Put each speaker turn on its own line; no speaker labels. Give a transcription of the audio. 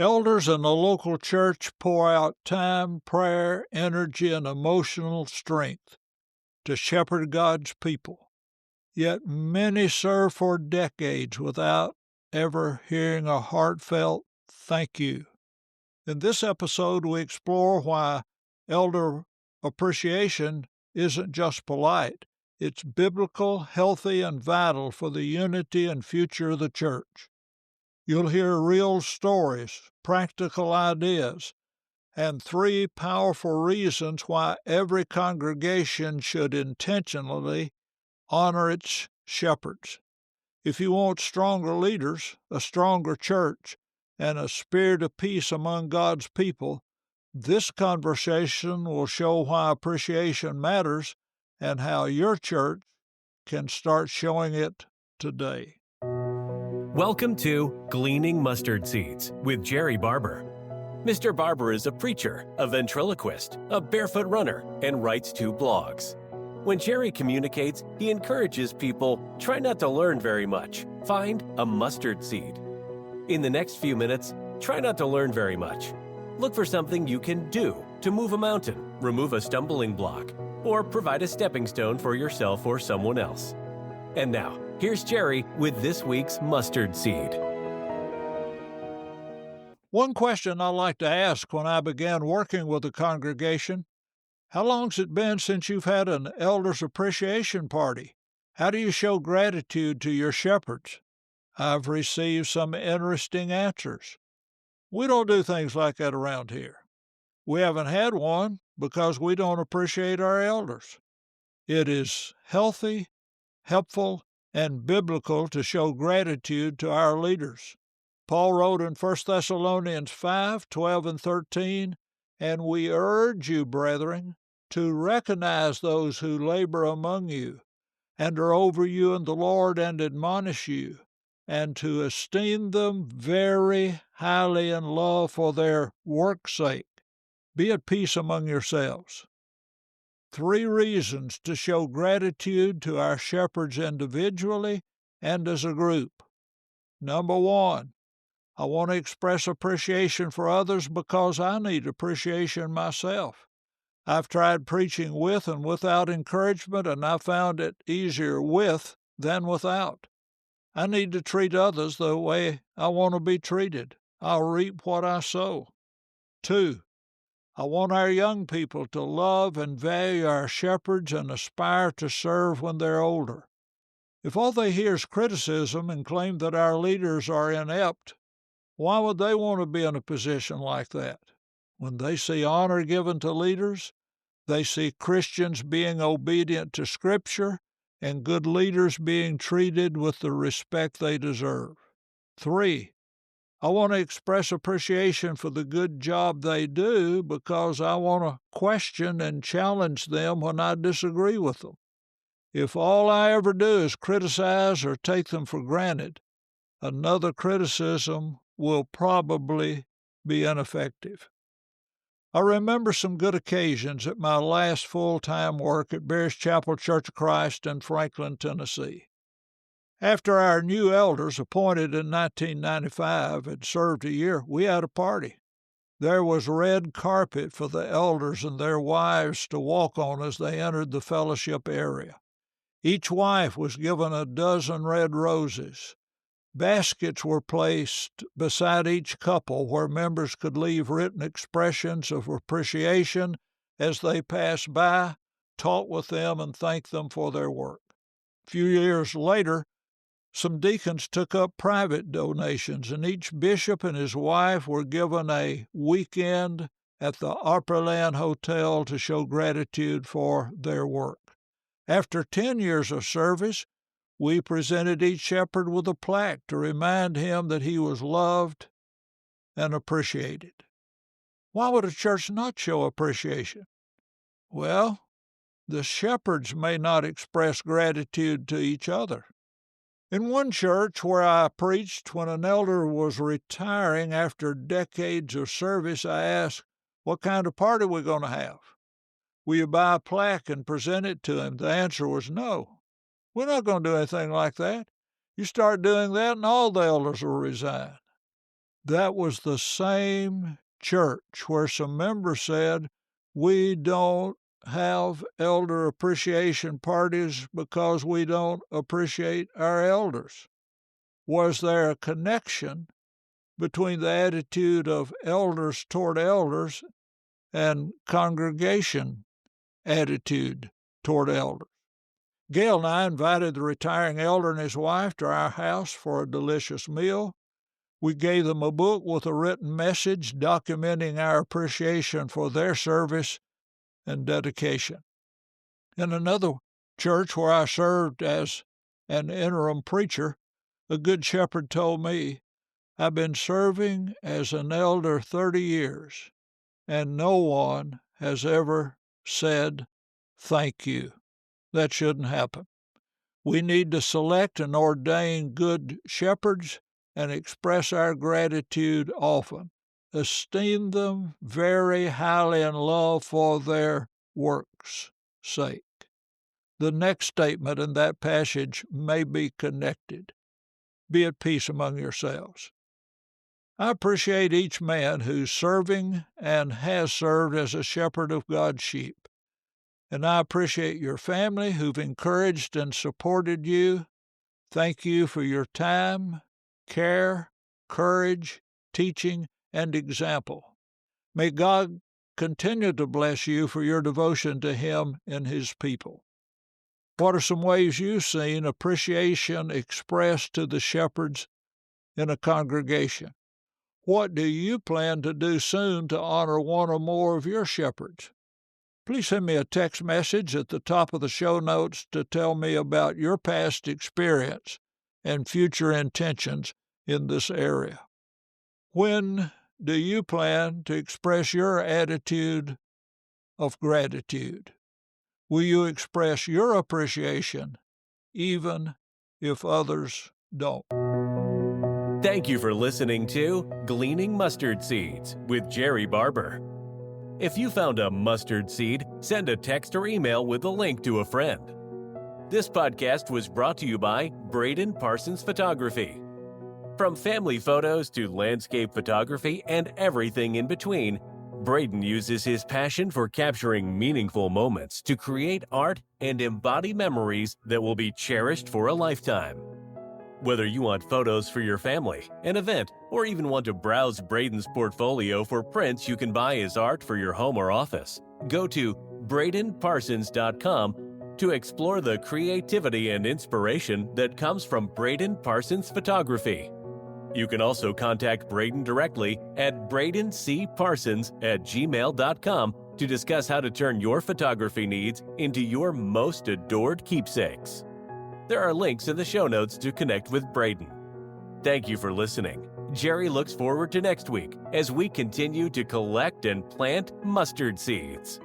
Elders in the local church pour out time, prayer, energy, and emotional strength to shepherd God's people. Yet many serve for decades without ever hearing a heartfelt thank you. In this episode, we explore why elder appreciation isn't just polite, it's biblical, healthy, and vital for the unity and future of the church. You'll hear real stories, practical ideas, and 3 powerful reasons why every congregation should intentionally honor its shepherds. If you want stronger leaders, a stronger church, and a spirit of peace among God's people, this conversation will show why appreciation matters and how your church can start showing it today.
Welcome to Gleaning Mustard Seeds with Jerrie Barber. Mr. Barber is a preacher, a ventriloquist, a barefoot runner, and writes 2 blogs. When Jerrie communicates, he encourages people, try not to learn very much. Find a mustard seed. In the next few minutes, try not to learn very much. Look for something you can do to move a mountain, remove a stumbling block, or provide a stepping stone for yourself or someone else. And now, here's Jerrie with this week's mustard seed.
One question I like to ask when I began working with a congregation: how long's it been since you've had an Elders Appreciation Party? How do you show gratitude to your shepherds? I've received some interesting answers. We don't do things like that around here. We haven't had one because we don't appreciate our elders. It is healthy, helpful, and biblical to show gratitude to our leaders. Paul wrote in 1 Thessalonians 5:12 and 13, "And we urge you, brethren, to recognize those who labor among you and are over you in the Lord and admonish you, and to esteem them very highly in love for their work's sake. Be at peace among yourselves." 3 reasons to show gratitude to our shepherds individually and as a group. Number 1, I want to express appreciation for others because I need appreciation myself. I've tried preaching with and without encouragement, and I found it easier with than without. I need to treat others the way I want to be treated. I'll reap what I sow. 2, I want our young people to love and value our shepherds and aspire to serve when they're older. If all they hear is criticism and claim that our leaders are inept, why would they want to be in a position like that? When they see honor given to leaders, they see Christians being obedient to Scripture and good leaders being treated with the respect they deserve. 3, I want to express appreciation for the good job they do because I want to question and challenge them when I disagree with them. If all I ever do is criticize or take them for granted, another criticism will probably be ineffective. I remember some good occasions at my last full-time work at Bears Chapel Church of Christ in Franklin, Tennessee. After our new elders, appointed in 1995, had served a year, we had a party. There was red carpet for the elders and their wives to walk on as they entered the fellowship area. Each wife was given a dozen red roses. Baskets were placed beside each couple where members could leave written expressions of appreciation as they passed by, talk with them, and thank them for their work. A few years later, some deacons took up private donations, and each bishop and his wife were given a weekend at the Opryland Hotel to show gratitude for their work. After 10 years of service, we presented each shepherd with a plaque to remind him that he was loved and appreciated. Why would a church not show appreciation? Well, the shepherds may not express gratitude to each other. In one church where I preached, when an elder was retiring after decades of service, I asked, "What kind of party are we going to have? Will you buy a plaque and present it to him?" The answer was no. We're not going to do anything like that. You start doing that and all the elders will resign. That was the same church where some members said, "We don't have elder appreciation parties because we don't appreciate our elders." Was there a connection between the attitude of elders toward elders and congregation attitude toward elders? Gail and I invited the retiring elder and his wife to our house for a delicious meal. We gave them a book with a written message documenting our appreciation for their service and dedication. In another church where I served as an interim preacher, a good shepherd told me, "I've been serving as an elder 30 years, and no one has ever said thank you." That shouldn't happen. We need to select and ordain good shepherds and express our gratitude often. Esteem them very highly in love for their work's sake. The next statement in that passage may be connected. Be at peace among yourselves. I appreciate each man who's serving and has served as a shepherd of God's sheep. And I appreciate your family who've encouraged and supported you. Thank you for your time, care, courage, teaching, and example. May God continue to bless you for your devotion to Him and His people. What are some ways you've seen appreciation expressed to the shepherds in a congregation? What do you plan to do soon to honor one or more of your shepherds? Please send me a text message at the top of the show notes to tell me about your past experience and future intentions in this area. When do you plan to express your attitude of gratitude? Will you express your appreciation even if others don't?
Thank you for listening to Gleaning Mustard Seeds with Jerrie Barber. If you found a mustard seed, send a text or email with a link to a friend. This podcast was brought to you by Braden Parsons Photography. From family photos to landscape photography and everything in between, Braden uses his passion for capturing meaningful moments to create art and embody memories that will be cherished for a lifetime. Whether you want photos for your family, an event, or even want to browse Braden's portfolio for prints you can buy as art for your home or office, go to bradenparsons.com to explore the creativity and inspiration that comes from Braden Parsons Photography. You can also contact Braden directly at bradencparsons@gmail.com to discuss how to turn your photography needs into your most adored keepsakes. There are links in the show notes to connect with Braden. Thank you for listening. Jerrie looks forward to next week as we continue to collect and plant mustard seeds.